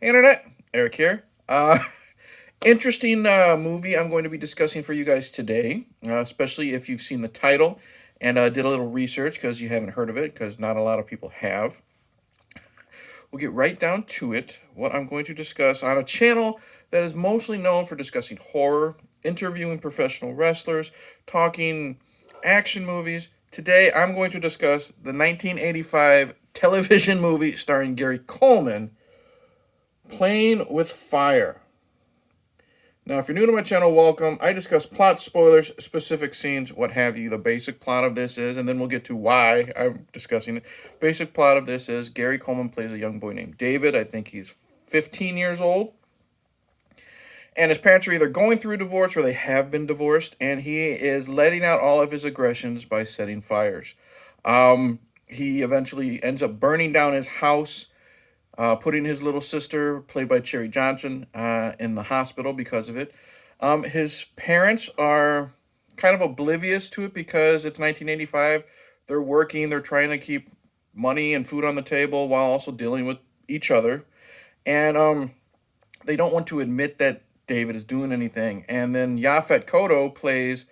Hey, Internet, Eric here. Interesting movie I'm going to be discussing for you guys today, especially if you've seen the title and did a little research because you haven't heard of it, because not a lot of people have. We'll get right down to it. What I'm going to discuss on a channel that is mostly known for discussing horror, interviewing professional wrestlers, talking action movies. Today, I'm going to discuss the 1985 television movie starring Gary Coleman, Playing with Fire. Now, if you're new to my channel, welcome. I discuss plot, spoilers, specific scenes, what have you. The basic plot of this is, and then we'll get to why I'm discussing it. Basic plot of this is Gary Coleman plays a young boy named David. I think he's 15 years old. And his parents are either going through a divorce or they have been divorced, and he is letting out all of his aggressions by setting fires. He eventually ends up burning down his house, putting his little sister, played by Cherry Johnson, in the hospital because of it. His parents are kind of oblivious to it because it's 1985. They're working, they're trying to keep money and food on the table while also dealing with each other. And they don't want to admit that David is doing anything. And then Yaphet Kotto plays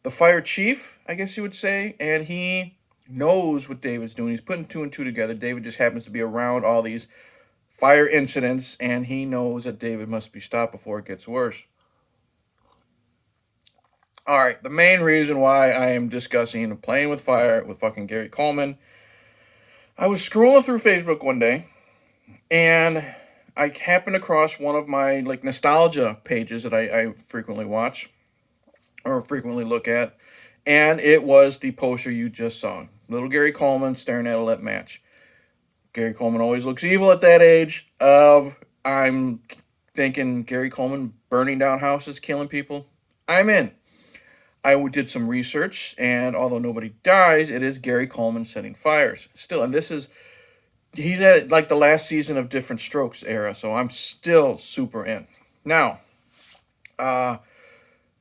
the fire chief, I guess you would say, and he knows what David's doing. He's putting two and two together. David just happens to be around all these fire incidents, and he knows that David must be stopped before it gets worse. All right, the main reason why I am discussing Playing with Fire with fucking Gary Coleman. I was scrolling through Facebook one day, and I happened across one of my like nostalgia pages that I frequently watch or frequently look at, and it was the poster you just saw. Little Gary Coleman staring at a lit match. Gary Coleman always looks evil at that age. I'm thinking Gary Coleman burning down houses, killing people. I'm in. I did some research, and although nobody dies, it is Gary Coleman setting fires still. And he's at like the last season of Different Strokes era, so I'm still super in. Now,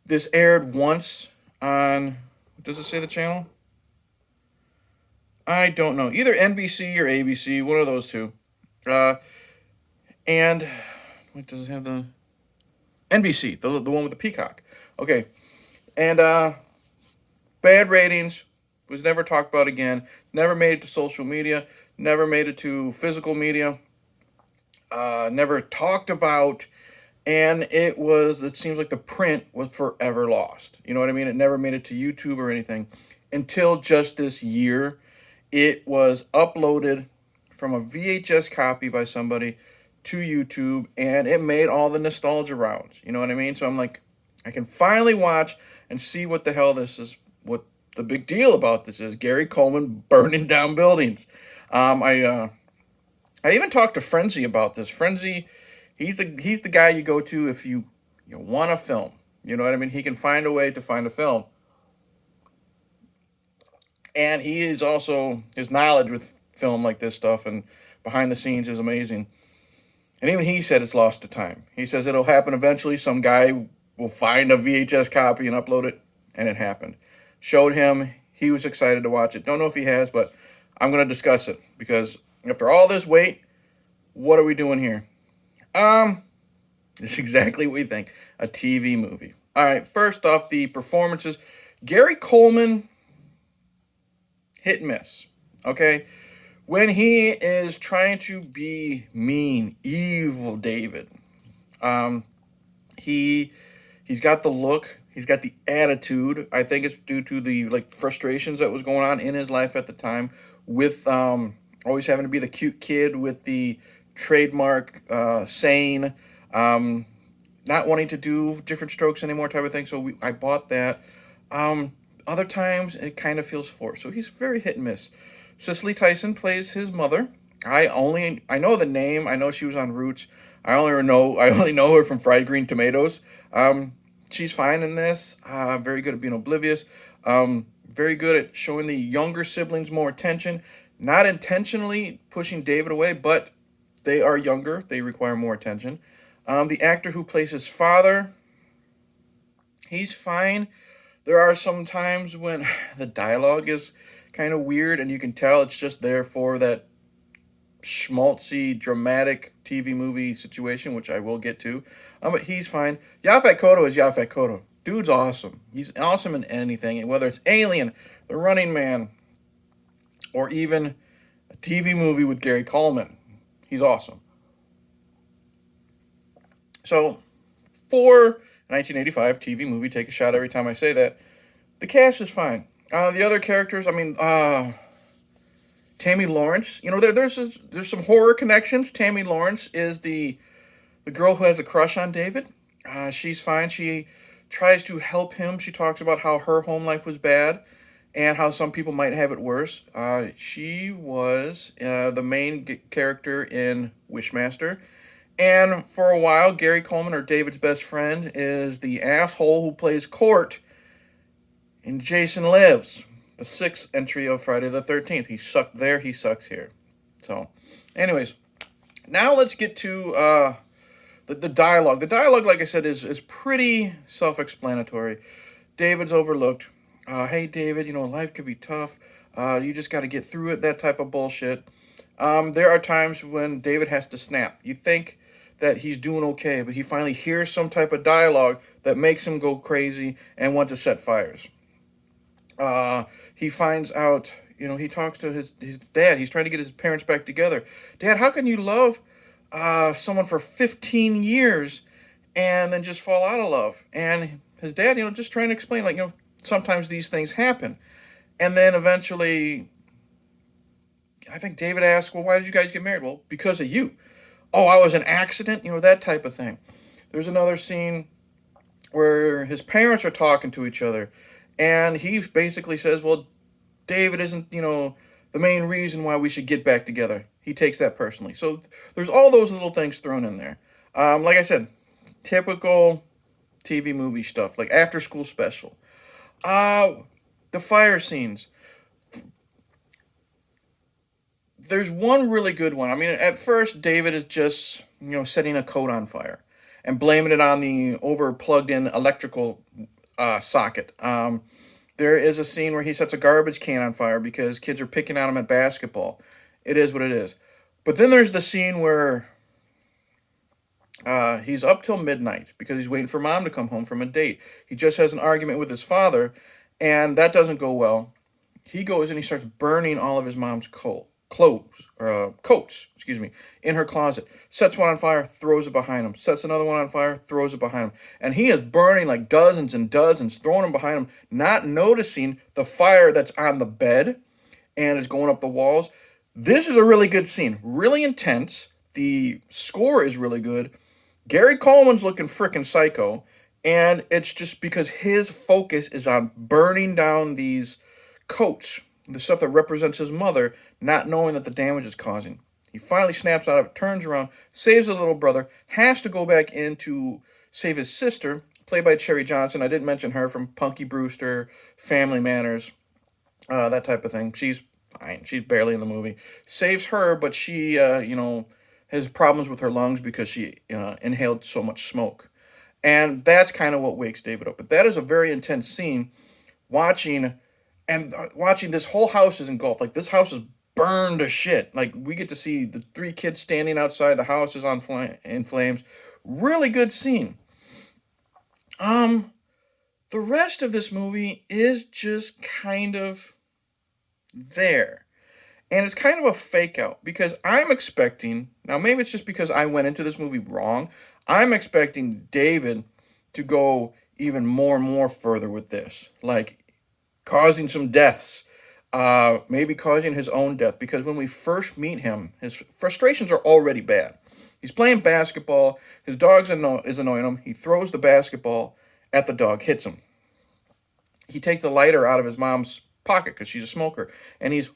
this aired once on, does it say the channel? I don't know. Either NBC or ABC, one of those two. Uh, and what does it have the NBC, the one with the peacock. Okay. And bad ratings, was never talked about again. Never made it to social media, never made it to physical media. Never talked about, and it seems like the print was forever lost. You know what I mean? It never made it to YouTube or anything until just this year. It was uploaded from a VHS copy by somebody to YouTube, and it made all the nostalgia rounds. You know what I mean? So I'm like, I can finally watch and see what the hell this is, what the big deal about this is. Gary Coleman burning down buildings. I even talked to Frenzy about this. Frenzy, he's the guy you go to if you want a film. You know what I mean? He can find a way to find a film, and he is also, his knowledge with film like this stuff and behind the scenes is amazing. And even he said it's lost to time. He says it'll happen eventually. Some guy will find a VHS copy and upload it, and it happened. Showed him. He was excited to watch it. Don't know if he has, but I'm going to discuss it because after all this wait, what are we doing here? It's exactly what we think. A TV movie. All right, first off, the performances. Gary Coleman, hit and miss. Okay? When he is trying to be mean, evil David, he he's got the look, he's got the attitude. I think it's due to the like frustrations that was going on in his life at the time with always having to be the cute kid with the trademark saying, not wanting to do Different Strokes anymore type of thing. So I bought that. Other times it kind of feels forced. So he's very hit and miss. Cicely Tyson plays his mother. I know the name. I know she was on Roots. I only know her from Fried Green Tomatoes. She's fine in this. Very good at being oblivious. Very good at showing the younger siblings more attention. Not intentionally pushing David away, but they are younger. They require more attention. The actor who plays his father, he's fine. There are some times when the dialogue is kind of weird, and you can tell it's just there for that schmaltzy, dramatic TV movie situation, which I will get to. But he's fine. Yaphet Kotto is Yaphet Kotto. Dude's awesome. He's awesome in anything, and whether it's Alien, The Running Man, or even a TV movie with Gary Coleman, he's awesome. So, for 1985 TV movie, take a shot every time I say that. The cast is fine. The other characters, I mean, Tammy Lawrence. You know, there's some horror connections. Tammy Lawrence is the girl who has a crush on David. She's fine. She tries to help him. She talks about how her home life was bad and how some people might have it worse. She was the main character in Wishmaster. And for a while, Gary Coleman, or David's best friend, is the asshole who plays Court in Jason Lives, the sixth entry of Friday the 13th. He sucked there, he sucks here. So, anyways, now let's get to the dialogue. The dialogue, like I said, is pretty self-explanatory. David's overlooked. Hey, David, you know, life could be tough. You just got to get through it, that type of bullshit. There are times when David has to snap. You think that he's doing okay, but he finally hears some type of dialogue that makes him go crazy and want to set fires. He finds out, you know, he talks to his dad. He's trying to get his parents back together. Dad, how can you love someone for 15 years and then just fall out of love? And his dad, you know, just trying to explain, like, you know, sometimes these things happen. And then eventually, I think David asked, well, why did you guys get married? Well, because of you. Oh, I was an accident, you know, that type of thing. There's another scene where his parents are talking to each other, and he basically says, well, David isn't, you know, the main reason why we should get back together. He takes that personally. So there's all those little things thrown in there. Like I said, typical TV movie stuff, like after school special. The fire scenes. There's one really good one. I mean, at first, David is just, you know, setting a coat on fire and blaming it on the over plugged in electrical socket. There is a scene where he sets a garbage can on fire because kids are picking on him at basketball. It is what it is. But then there's the scene where he's up till midnight because he's waiting for mom to come home from a date. He just has an argument with his father, and that doesn't go well. He goes and he starts burning all of his mom's coats, excuse me, in her closet. Sets one on fire, throws it behind him. Sets another one on fire, throws it behind him. And he is burning like dozens and dozens, throwing them behind him, not noticing the fire that's on the bed and is going up the walls. This is a really good scene, really intense. The score is really good. Gary Coleman's looking freaking psycho, and it's just because his focus is on burning down these coats, the stuff that represents his mother, not knowing that the damage is causing. He finally snaps out of it, turns around, saves the little brother, has to go back in to save his sister, played by Cherry Johnson. I didn't mention her from Punky Brewster, Family Manners, that type of thing. She's fine. She's barely in the movie. Saves her, but she, you know, has problems with her lungs because she inhaled so much smoke. And that's kind of what wakes David up. But that is a very intense scene, watching watching this whole house is engulfed. Like, this house is burned to shit. Like, we get to see the three kids standing outside. The house is in flames. Really good scene. The rest of this movie is just kind of there. And it's kind of a fake out because I'm expecting, now maybe it's just because I went into this movie wrong, I'm expecting David to go even more and more further with this. Like, causing some deaths, maybe causing his own death. Because when we first meet him, his frustrations are already bad. He's playing basketball, his dog is annoying him, he throws the basketball at the dog, hits him. He takes the lighter out of his mom's pocket because she's a smoker, and he's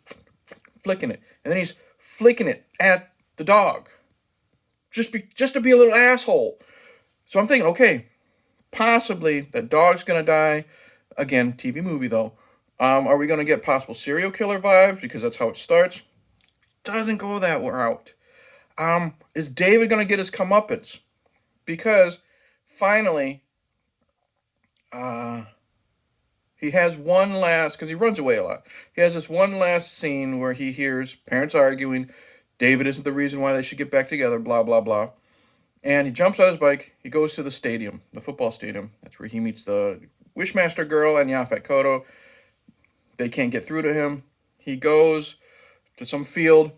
flicking it, and then he's flicking it at the dog, just to be a little asshole. So I'm thinking, okay, possibly that dog's gonna die. Again, TV movie though. Are we gonna get possible serial killer vibes because that's how it starts? Doesn't go that route. Is David gonna get his comeuppance? Because finally, he has one last, because he runs away a lot. He has this one last scene where he hears parents arguing. David isn't the reason why they should get back together, blah, blah, blah. And he jumps on his bike. He goes to the stadium, the football stadium. That's where he meets the Wishmaster girl and Yaphet Kotto. They can't get through to him. He goes to some field,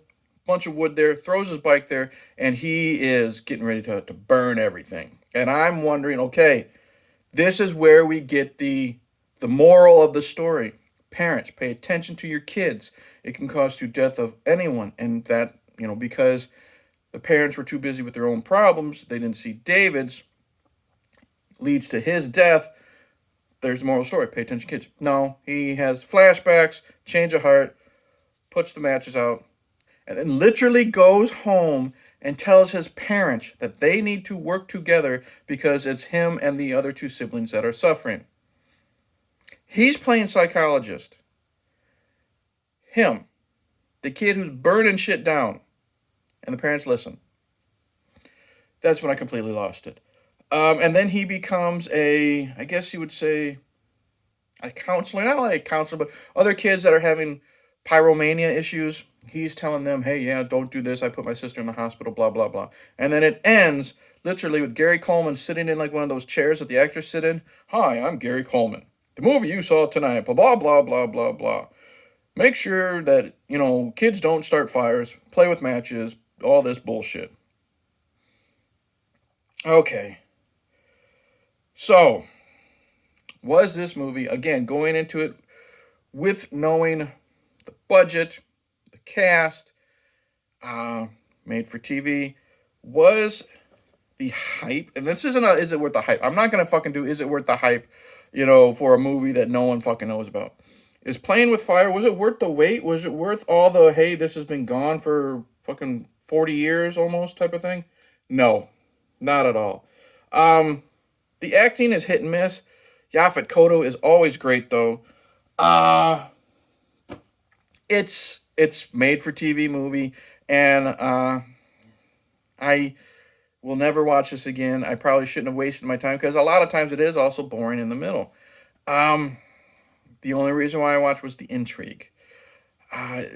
bunch of wood there, throws his bike there, and he is getting ready to burn everything. And I'm wondering, okay, this is where we get the moral of the story. Parents, pay attention to your kids. It can cause the death of anyone, and that, because the parents were too busy with their own problems, they didn't see David's, leads to his death. There's the moral story. Pay attention, kids. No, he has flashbacks, change of heart, puts the matches out, and then literally goes home and tells his parents that they need to work together because it's him and the other two siblings that are suffering. He's playing psychologist. Him, the kid who's burning shit down, and the parents listen. That's when I completely lost it. And then he becomes I guess you would say, a counselor. Not like a counselor, but other kids that are having pyromania issues. He's telling them, hey, yeah, don't do this. I put my sister in the hospital, blah, blah, blah. And then it ends literally with Gary Coleman sitting in like one of those chairs that the actors sit in. Hi, I'm Gary Coleman. The movie you saw tonight, blah, blah, blah, blah, blah, blah. Make sure that, kids don't start fires, play with matches, all this bullshit. Okay. So, was this movie, again, going into it with knowing the budget, the cast, made for TV, was the hype, and this isn't is it worth the hype? I'm not going to fucking do is it worth the hype, for a movie that no one fucking knows about. Is Playing with Fire, was it worth the wait? Was it worth all the, hey, this has been gone for fucking 40 years almost type of thing? No, not at all. The acting is hit and miss. Yaphet Kotto is always great though. It's made for TV movie, and I will never watch this again. I probably shouldn't have wasted my time because a lot of times it is also boring in the middle. The only reason why I watched was the intrigue.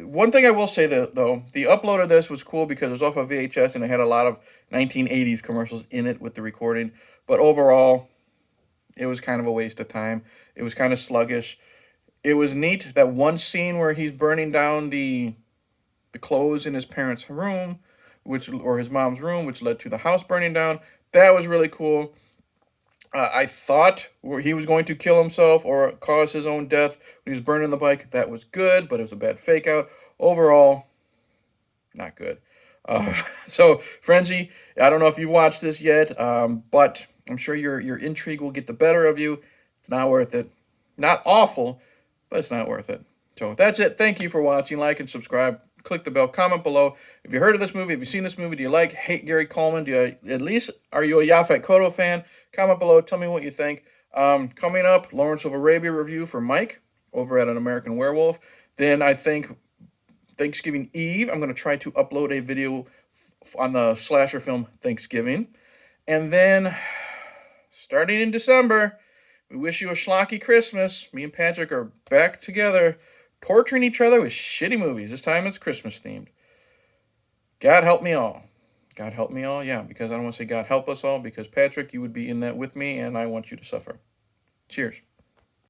One thing I will say though, the upload of this was cool because it was off of VHS and it had a lot of 1980s commercials in it with the recording. But overall, it was kind of a waste of time. It was kind of sluggish. It was neat, that one scene where he's burning down the clothes in his parents' room, or his mom's room, which led to the house burning down. That was really cool. I thought he was going to kill himself or cause his own death when he was burning the bike. That was good, but it was a bad fake out. Overall, not good. So, Frenzy, I don't know if you've watched this yet, but I'm sure your intrigue will get the better of you. It's not worth it. Not awful, but it's not worth it. So that's it. Thank you for watching. Like and subscribe. Click the bell. Comment below. If you heard of this movie, have you seen this movie? Do you hate Gary Coleman? Are you a Yaphet Kotto fan? Comment below. Tell me what you think. Coming up, Lawrence of Arabia review for Mike over at An American Werewolf. Then I think Thanksgiving Eve, I'm going to try to upload a video on the slasher film Thanksgiving. And then, starting in December, we wish you a schlocky Christmas. Me and Patrick are back together, torturing each other with shitty movies. This time it's Christmas themed. God help me all. God help me all, yeah, because I don't want to say God help us all, because Patrick, you would be in that with me, and I want you to suffer. Cheers.